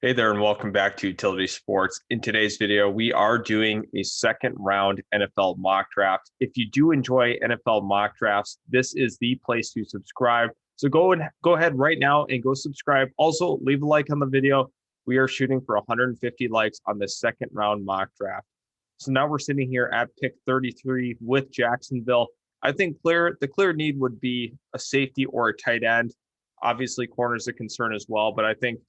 Hey there, and welcome back to Utility Sports. In today's video, we are doing a second round NFL mock draft. If you do enjoy NFL mock drafts, this is the place to subscribe. So go ahead right now and go subscribe. Also, leave a like on the video. We are shooting for 150 likes on the second round mock draft. So now we're sitting here at pick 33 with Jacksonville. I think the clear need would be a safety or a tight end. Obviously, corner is a concern as well, but I think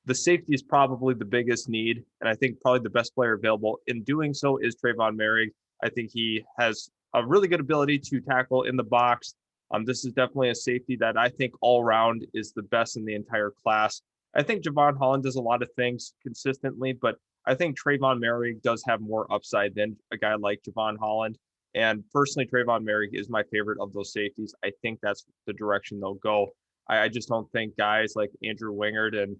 the safety is probably the biggest need, and I think probably the best player available in doing so is Trayvon Merrick. I think he has a really good ability to tackle in the box. This is definitely a safety that I think all around is the best in the entire class. I think Javon Holland does a lot of things consistently, but I think Trayvon Merrick does have more upside than a guy like Javon Holland. And personally, Trayvon Merrick is my favorite of those safeties. I think that's the direction they'll go. I just don't think guys like Andrew Wingard and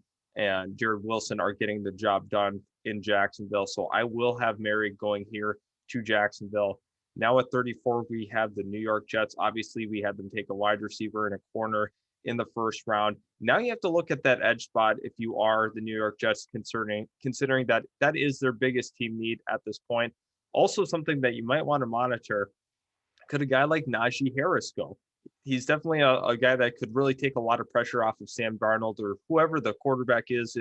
Jared Wilson are getting the job done in Jacksonville. So I will have Mary going here to Jacksonville. Now at 34, we have the New York Jets. Obviously, we had them take a wide receiver and a corner in the first round. Now you have to look at that edge spot if you are the New York Jets, considering that that is their biggest team need at this point. Also, something that you might want to monitor, could a guy like Najee Harris go? He's definitely a guy that could really take a lot of pressure off of Sam Darnold or whoever the quarterback is,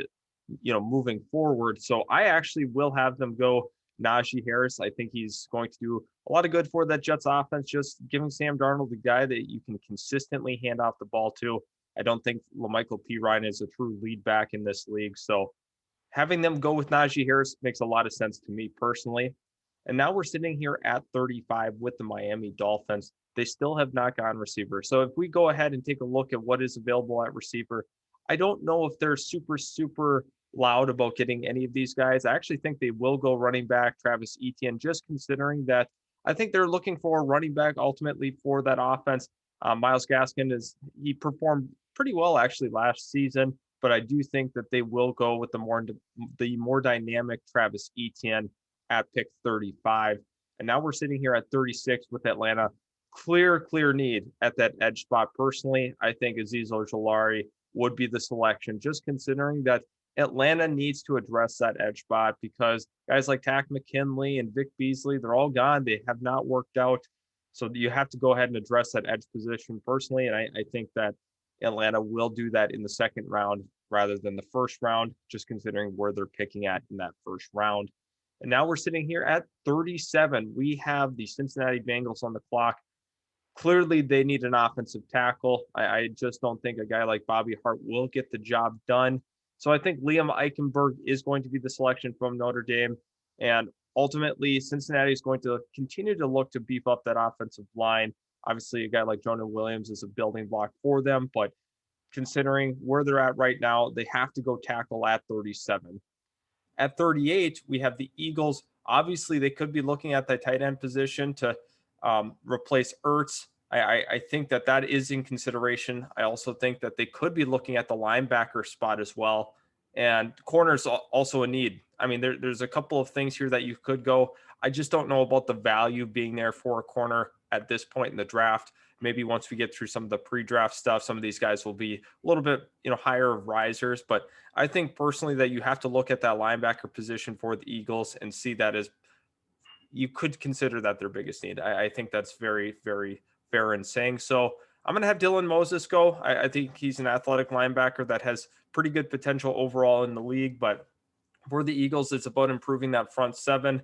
moving forward. So I actually will have them go Najee Harris. I think he's going to do a lot of good for that Jets offense, just giving Sam Darnold the guy that you can consistently hand off the ball to. I don't think La'Mical Pirine is a true lead back in this league. So having them go with Najee Harris makes a lot of sense to me personally. And now we're sitting here at 35 with the Miami Dolphins. They still have not gone receiver. So if we go ahead and take a look at what is available at receiver, I don't know if they're super loud about getting any of these guys. I actually think they will go running back Travis Etienne, just considering that I think they're looking for a running back ultimately for that offense. Myles Gaskin he performed pretty well actually last season, but I do think that they will go with the more dynamic Travis Etienne at pick 35. And now we're sitting here at 36 with Atlanta. Clear need at that edge spot. Personally, I think Azeez Ojulari would be the selection, just considering that Atlanta needs to address that edge spot because guys like Takk McKinley and Vic Beasley, they're all gone. They have not worked out. So you have to go ahead and address that edge position personally. And I think that Atlanta will do that in the second round rather than the first round, just considering where they're picking at in that first round. And now we're sitting here at 37. We have the Cincinnati Bengals on the clock. Clearly, they need an offensive tackle. I just don't think a guy like Bobby Hart will get the job done. So I think Liam Eichenberg is going to be the selection from Notre Dame. And ultimately, Cincinnati is going to continue to look to beef up that offensive line. Obviously, a guy like Jonah Williams is a building block for them, but considering where they're at right now, they have to go tackle at 37. At 38, we have the Eagles. Obviously, they could be looking at the tight end position to replace Ertz. I think that is in consideration. I also think that they could be looking at the linebacker spot as well. And corners also a need. I mean, there's a couple of things here that you could go. I just don't know about the value being there for a corner at this point in the draft. Maybe once we get through some of the pre-draft stuff, some of these guys will be a little bit, higher of risers. But I think personally that you have to look at that linebacker position for the Eagles and see that as you could consider that their biggest need. I think that's very, very fair in saying so. I'm going to have Dylan Moses go. I think he's an athletic linebacker that has pretty good potential overall in the league. But for the Eagles, it's about improving that front seven.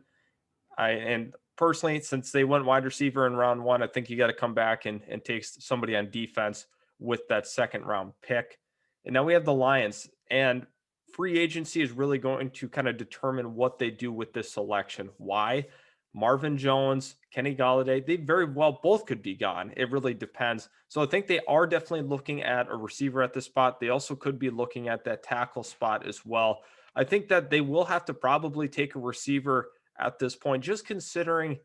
And personally, since they went wide receiver in round one, I think you got to come back and take somebody on defense with that second round pick. And now we have the Lions, and free agency is really going to kind of determine what they do with this selection. Why? Marvin Jones, Kenny Galladay, they very well both could be gone. It really depends. So I think they are definitely looking at a receiver at the spot. They also could be looking at that tackle spot as well. I think that they will have to probably take a receiver at this point, just considering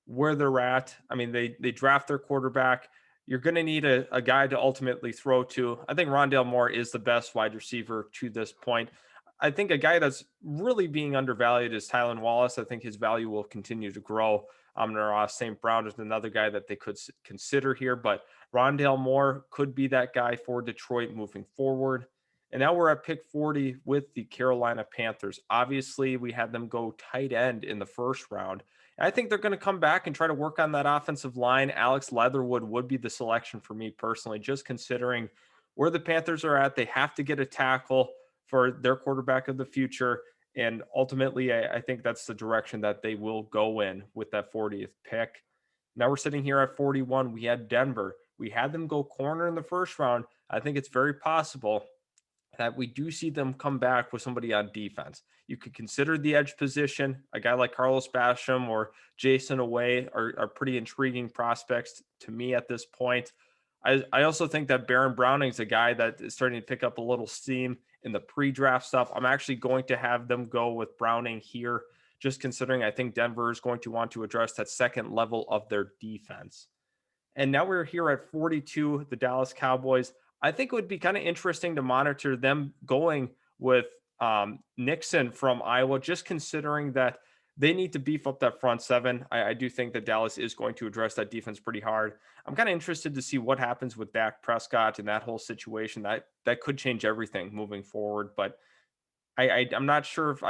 where they're at. I mean, they draft their quarterback. You're going to need a guy to ultimately throw to. I think Rondale Moore is the best wide receiver to this point. I think a guy that's really being undervalued is Tylan Wallace. I think his value will continue to grow. Amon-Ra St. Brown is another guy that they could consider here, but Rondale Moore could be that guy for Detroit moving forward. And now we're at pick 40 with the Carolina Panthers. Obviously, we had them go tight end in the first round. I think they're going to come back and try to work on that offensive line. Alex Leatherwood would be the selection for me personally, just considering where the Panthers are at. They have to get a tackle for their quarterback of the future. And ultimately, I think that's the direction that they will go in with that 40th pick. Now we're sitting here at 41. We had Denver. We had them go corner in the first round. I think it's very possible that we do see them come back with somebody on defense. You could consider the edge position. A guy like Carlos Basham or Jason Away are pretty intriguing prospects to me at this point. I also think that Baron Browning is a guy that is starting to pick up a little steam in the pre-draft stuff. I'm actually going to have them go with Browning here, just considering I think Denver is going to want to address that second level of their defense. And now we're here at 42, the Dallas Cowboys. I think it would be kind of interesting to monitor them going with Nixon from Iowa, just considering that they need to beef up that front seven. I do think that Dallas is going to address that defense pretty hard. I'm kind of interested to see what happens with Dak Prescott and that whole situation. That could change everything moving forward. But I'm not sure if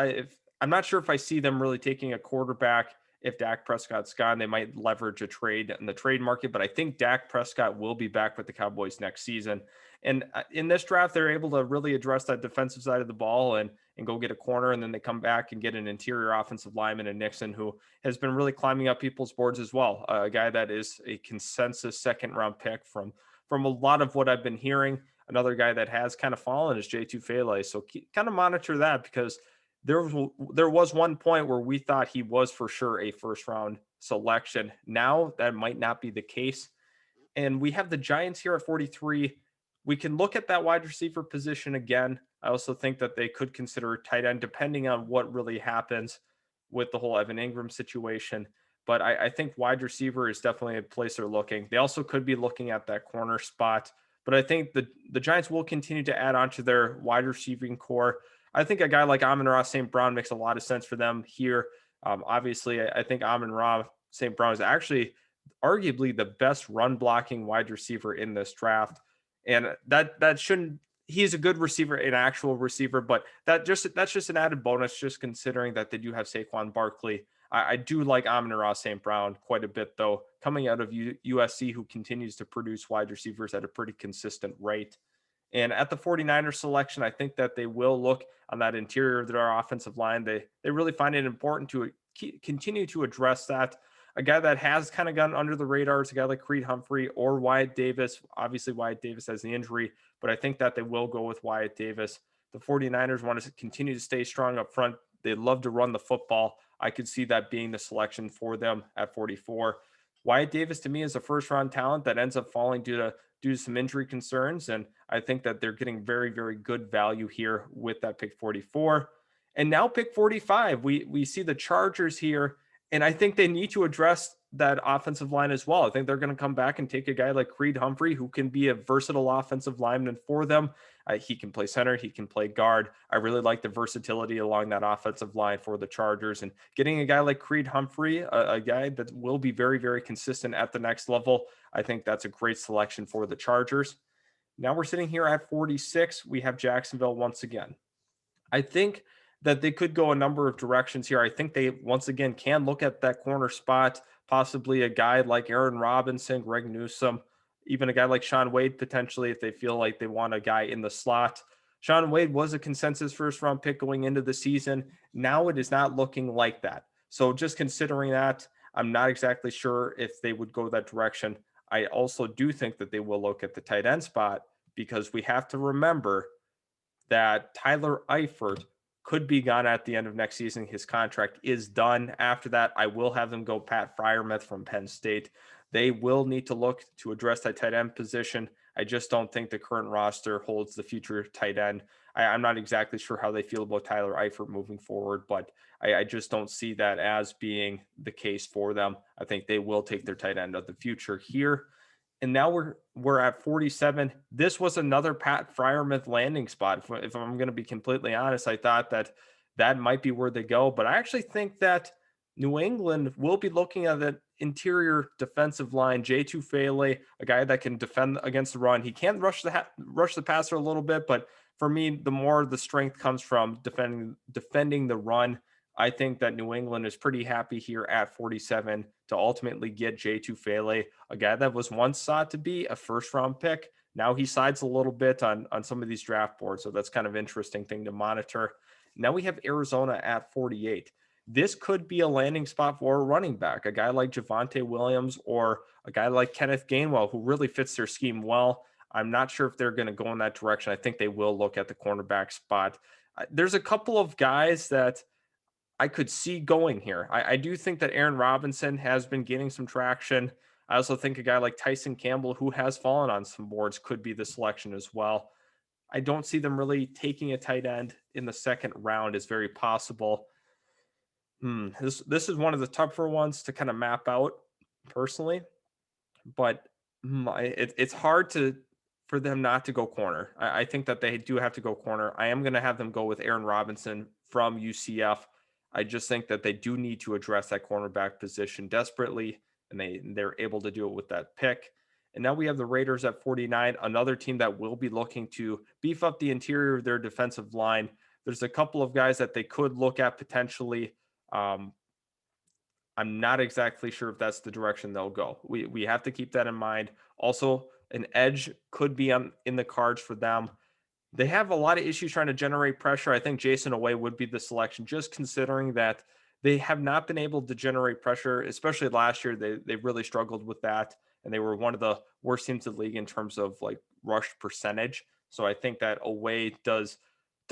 I'm not sure if I see them really taking a quarterback. If Dak Prescott's gone, they might leverage a trade in the trade market. But I think Dak Prescott will be back with the Cowboys next season. And in this draft, they're able to really address that defensive side of the ball and go get a corner. And then they come back and get an interior offensive lineman in Nixon, who has been really climbing up people's boards as well. A guy that is a consensus second round pick from a lot of what I've been hearing. Another guy that has kind of fallen is J2 Fele. So kind of monitor that, because there was one point where we thought he was for sure a first round selection. Now that might not be the case. And we have the Giants here at 43. We can look at that wide receiver position again. I also think that they could consider tight end, depending on what really happens with the whole Evan Ingram situation. But I think wide receiver is definitely a place they're looking. They also could be looking at that corner spot. But I think the Giants will continue to add on to their wide receiving core. I think a guy like Amon-Ra St. Brown makes a lot of sense for them here. Obviously, I think Amon-Ra St. Brown is actually arguably the best run blocking wide receiver in this draft. And that shouldn't, he's a good receiver, an actual receiver, but that's just an added bonus, just considering that they do have Saquon Barkley. I do like Amon-Ra St. Brown quite a bit, though, coming out of USC, who continues to produce wide receivers at a pretty consistent rate. And at the 49ers selection, I think that they will look on that interior of their offensive line. They really find it important to continue to address that. A guy that has kind of gone under the radar is a guy like Creed Humphrey or Wyatt Davis. Obviously, Wyatt Davis has the injury, but I think that they will go with Wyatt Davis. The 49ers want to continue to stay strong up front. They love to run the football. I could see that being the selection for them at 44. Wyatt Davis, to me, is a first-round talent that ends up falling due to some injury concerns. And I think that they're getting very, very good value here with that pick 44. And now pick 45, we see the Chargers here. And I think they need to address that offensive line as well. I think they're going to come back and take a guy like Creed Humphrey, who can be a versatile offensive lineman for them. He can play center, he can play guard. I really like the versatility along that offensive line for the Chargers. And getting a guy like Creed Humphrey, a guy that will be very, very consistent at the next level, I think that's a great selection for the Chargers. Now we're sitting here at 46. We have Jacksonville once again. I think that they could go a number of directions here. I think they, once again, can look at that corner spot, possibly a guy like Aaron Robinson, Greg Newsome, even a guy like Shaun Wade, potentially, if they feel like they want a guy in the slot. Shaun Wade was a consensus first round pick going into the season. Now it is not looking like that. So just considering that, I'm not exactly sure if they would go that direction. I also do think that they will look at the tight end spot, because we have to remember that Tyler Eifert could be gone at the end of next season. His contract is done. After that, I will have them go Pat Freiermuth from Penn State. They will need to look to address that tight end position. I just don't think the current roster holds the future tight end. I'm not exactly sure how they feel about Tyler Eifert moving forward, but I just don't see that as being the case for them. I think they will take their tight end of the future here. And now we're at 47. This was another Pat Freiermuth landing spot. If I'm going to be completely honest, I thought that might be where they go. But I actually think that New England will be looking at that interior defensive line. J2 Fele, a guy that can defend against the run. He can rush the passer a little bit, but for me, the more the strength comes from defending the run. I think that New England is pretty happy here at 47 to ultimately get Jay Tufele, a guy that was once thought to be a first round pick. Now he sides a little bit on some of these draft boards, so that's kind of interesting thing to monitor. Now we have Arizona at 48. This could be a landing spot for a running back, a guy like Javonte Williams or a guy like Kenneth Gainwell, who really fits their scheme well. I'm not sure if they're going to go in that direction. I think they will look at the cornerback spot. There's a couple of guys that I could see going here. I do think that Aaron Robinson has been gaining some traction. I also think a guy like Tyson Campbell, who has fallen on some boards, could be the selection as well. I don't see them really taking a tight end in the second round. Is very possible. This is one of the tougher ones to kind of map out personally, but it's hard for them not to go corner. I think that they do have to go corner. I am going to have them go with Aaron Robinson from UCF. I just think that they do need to address that cornerback position desperately, and they're able to do it with that pick. And now we have the Raiders at 49, another team that will be looking to beef up the interior of their defensive line. There's a couple of guys that they could look at potentially. I'm not exactly sure if that's the direction they'll go. We have to keep that in mind. Also, an edge could be in the cards for them. They have a lot of issues trying to generate pressure. I think Jason Away would be the selection, just considering that they have not been able to generate pressure, especially last year. They really struggled with that, and they were one of the worst teams in the league in terms of like rush percentage. So I think that Away does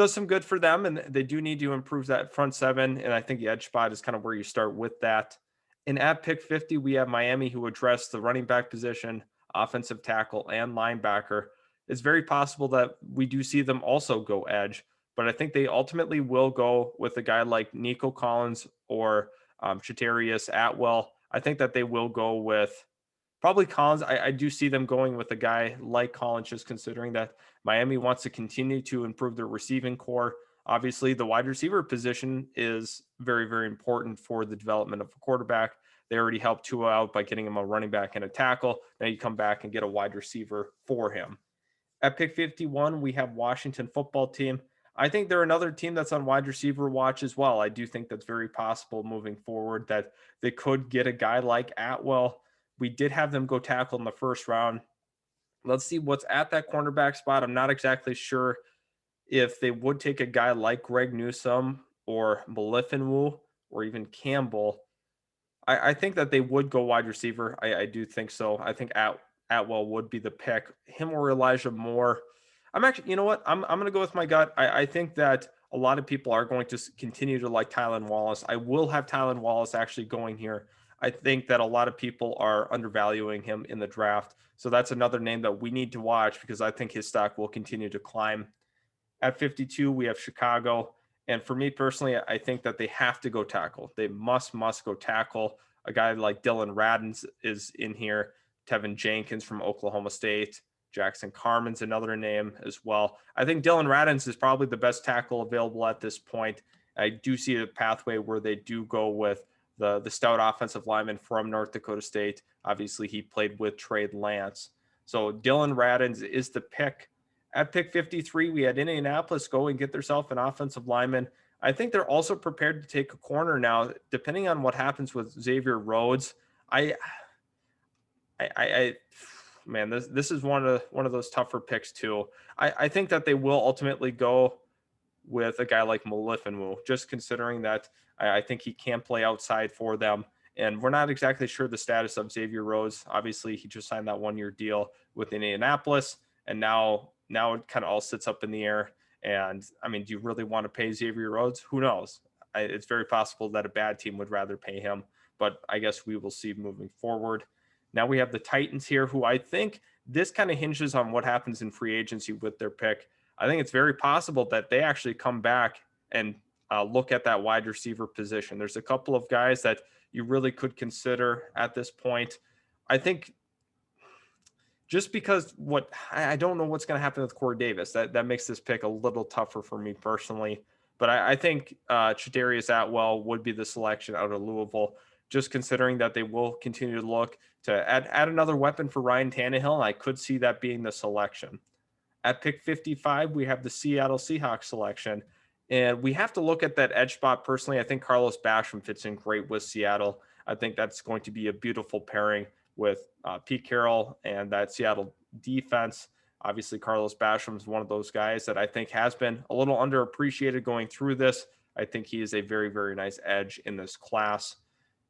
some good for them, and they do need to improve that front seven. And I think the edge spot is kind of where you start with that. And at pick 50, we have Miami, who addressed the running back position, offensive tackle, and linebacker. It's very possible that we do see them also go edge, but I think they ultimately will go with a guy like Nico Collins or Chatarius Atwell. I think that they will go with probably Collins. I do see them going with a guy like Collins, just considering that Miami wants to continue to improve their receiving core. Obviously, the wide receiver position is very, very important for the development of a quarterback. They already helped Tua out by getting him a running back and a tackle. Now you come back and get a wide receiver for him. At pick 51, we have Washington football team. I think they're another team that's on wide receiver watch as well. I do think that's very possible moving forward that they could get a guy like Atwell. We did have them go tackle in the first round. Let's see what's at that cornerback spot. I'm not exactly sure if they would take a guy like Greg Newsome or Melifonwu or even Campbell. I think that they would go wide receiver. I do think so. I think Atwell would be the pick. Him or Elijah Moore. I'm actually, you know what? I'm going to go with my gut. I think that a lot of people are going to continue to like Tylan Wallace. I will have Tylan Wallace actually going here. I think that a lot of people are undervaluing him in the draft. So that's another name that we need to watch because I think his stock will continue to climb. At 52, we have Chicago. And for me personally, I think that they have to go tackle. They must go tackle. A guy like Dylan Radins is in here. Tevin Jenkins from Oklahoma State. Jackson Carman's another name as well. I think Dylan Radins is probably the best tackle available at this point. I do see a pathway where they do go with the stout offensive lineman from North Dakota State. Obviously, he played with Trey Lance. So Dylan Radins is the pick. At pick 53, we had Indianapolis go and get themselves an offensive lineman. I think they're also prepared to take a corner now, depending on what happens with Xavier Rhodes. Man, this is one of those tougher picks too. I think that they will ultimately go with a guy like Melifonwu, just considering that I think he can play outside for them. And we're not exactly sure the status of Xavier Rhodes. Obviously, he just signed that 1-year deal with Indianapolis, and now it kind of all sits up in the air. And I mean, do you really want to pay Xavier Rhodes? Who knows? It's very possible that a bad team would rather pay him, but I guess we will see moving forward. Now we have the Titans here, who I think this kind of hinges on what happens in free agency with their pick. I think it's very possible that they actually come back and look at that wide receiver position. There's a couple of guys that you really could consider at this point. I think just because I don't know what's going to happen with Corey Davis. That makes this pick a little tougher for me personally. But I think Chatarius Atwell would be the selection out of Louisville, just considering that they will continue to look to add another weapon for Ryan Tannehill. And I could see that being the selection. At pick 55, we have the Seattle Seahawks selection. And we have to look at that edge spot personally. I think Carlos Basham fits in great with Seattle. I think that's going to be a beautiful pairing with Pete Carroll and that Seattle defense. Obviously, Carlos Basham is one of those guys that I think has been a little underappreciated going through this. I think he is a very, very nice edge in this class.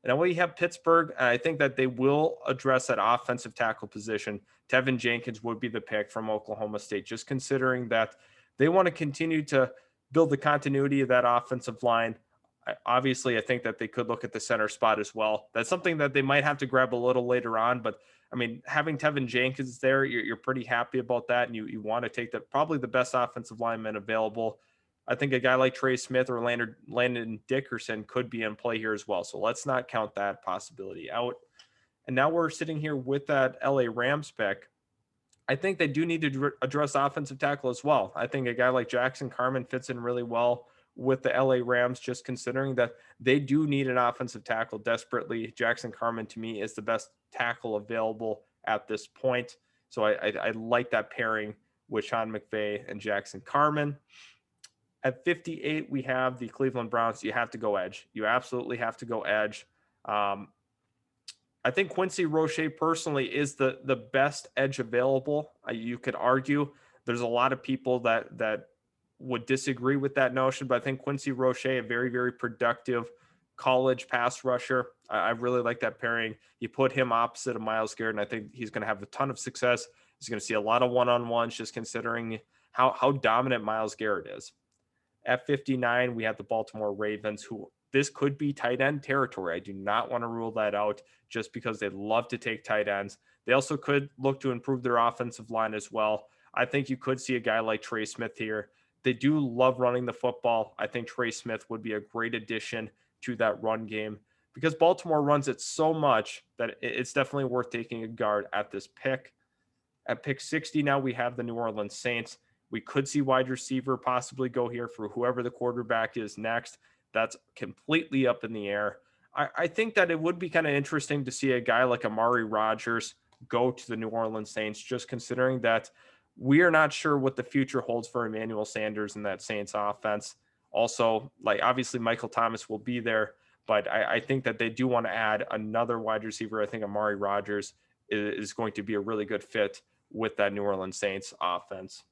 And then we have Pittsburgh. And I think that they will address that offensive tackle position. Tevin Jenkins would be the pick from Oklahoma State, just considering that they want to continue to build the continuity of that offensive line. Obviously, I think that they could look at the center spot as well. That's something that they might have to grab a little later on. But I mean, having Tevin Jenkins there, you're pretty happy about that. And you want to take probably the best offensive lineman available. I think a guy like Trey Smith or Landon Dickerson could be in play here as well. So let's not count that possibility out. And now we're sitting here with that LA Rams pick. I think they do need to address offensive tackle as well. I think a guy like Jackson Carman fits in really well with the LA Rams, just considering that they do need an offensive tackle desperately. Jackson Carman, to me, is the best tackle available at this point. So I like that pairing with Sean McVay and Jackson Carman. At 58, we have the Cleveland Browns. You have to go edge. You absolutely have to go edge. I think Quincy Roche personally is the best edge available. You could argue there's a lot of people that would disagree with that notion, but I think Quincy Roche, a very, very productive college pass rusher. I really like that pairing. You put him opposite of Myles Garrett, and I think he's going to have a ton of success. He's going to see a lot of one-on-ones, just considering how dominant Myles Garrett is. At 59, we have the Baltimore Ravens, who this could be tight end territory. I do not want to rule that out just because they love to take tight ends. They also could look to improve their offensive line as well. I think you could see a guy like Trey Smith here. They do love running the football. I think Trey Smith would be a great addition to that run game because Baltimore runs it so much that it's definitely worth taking a guard at this pick. At pick 60, now we have the New Orleans Saints. We could see wide receiver possibly go here for whoever the quarterback is next. That's completely up in the air. I think that it would be kind of interesting to see a guy like Amari Rodgers go to the New Orleans Saints, just considering that we are not sure what the future holds for Emmanuel Sanders in that Saints offense. Also, like obviously Michael Thomas will be there, but I think that they do want to add another wide receiver. I think Amari Rodgers is going to be a really good fit with that New Orleans Saints offense.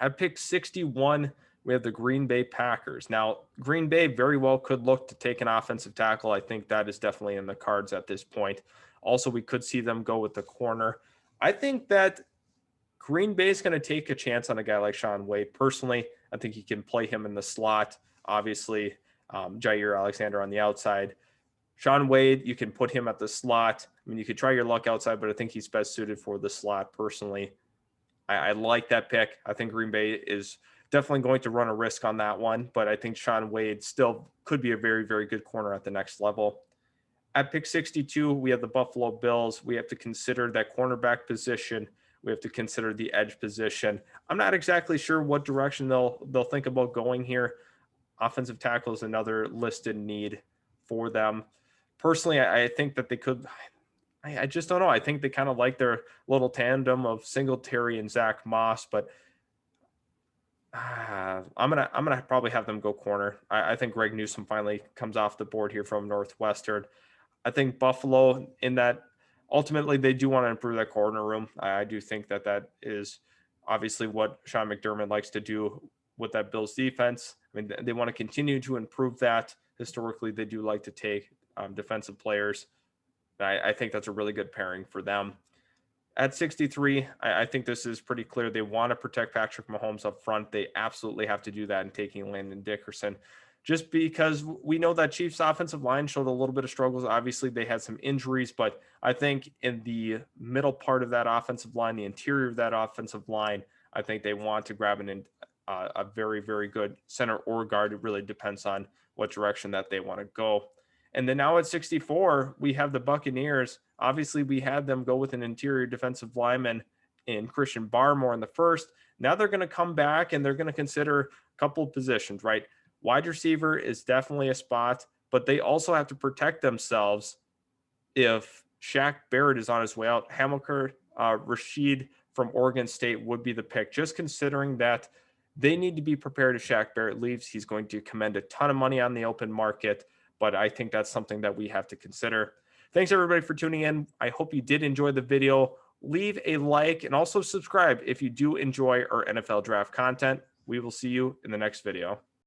At pick 61, we have the Green Bay Packers. Now, Green Bay very well could look to take an offensive tackle. I think that is definitely in the cards at this point. Also, we could see them go with the corner. I think that Green Bay is going to take a chance on a guy like Shaun Wade. Personally, I think he can play him in the slot. Obviously, Jair Alexander on the outside. Shaun Wade, you can put him at the slot. I mean, you could try your luck outside, but I think he's best suited for the slot personally. I like that pick. I think Green Bay is definitely going to run a risk on that one, but I think Shaun Wade still could be a very, very good corner at the next level. At pick 62, we have the Buffalo Bills. We have to consider that cornerback position. We have to consider the edge position. I'm not exactly sure what direction they'll think about going here. Offensive tackle is another listed need for them. Personally, I think that they could. I just don't know. I think they kind of like their little tandem of Singletary and Zach Moss, but I'm gonna probably have them go corner. I think Greg Newsome finally comes off the board here from Northwestern. I think Buffalo, in that ultimately they do want to improve that corner room. I do think that is obviously what Sean McDermott likes to do with that Bills defense. I mean, they want to continue to improve that. Historically, they do like to take defensive players. I think that's a really good pairing for them. At 63, I think this is pretty clear. They want to protect Patrick Mahomes up front. They absolutely have to do that in taking Landon Dickerson, just because we know that Chiefs offensive line showed a little bit of struggles. Obviously, they had some injuries, but I think in the middle part of that offensive line, the interior of that offensive line, I think they want to grab a very, very good center or guard. It really depends on what direction that they want to go. And then now at 64, we have the Buccaneers. Obviously, we had them go with an interior defensive lineman in Christian Barmore in the first. Now they're going to come back and they're going to consider a couple of positions, right? Wide receiver is definitely a spot, but they also have to protect themselves if Shaq Barrett is on his way out. Hamilcar Rashid from Oregon State would be the pick, just considering that they need to be prepared if Shaq Barrett leaves. He's going to command a ton of money on the open market, but I think that's something that we have to consider. Thanks everybody for tuning in. I hope you did enjoy the video. Leave a like and also subscribe if you do enjoy our NFL draft content. We will see you in the next video.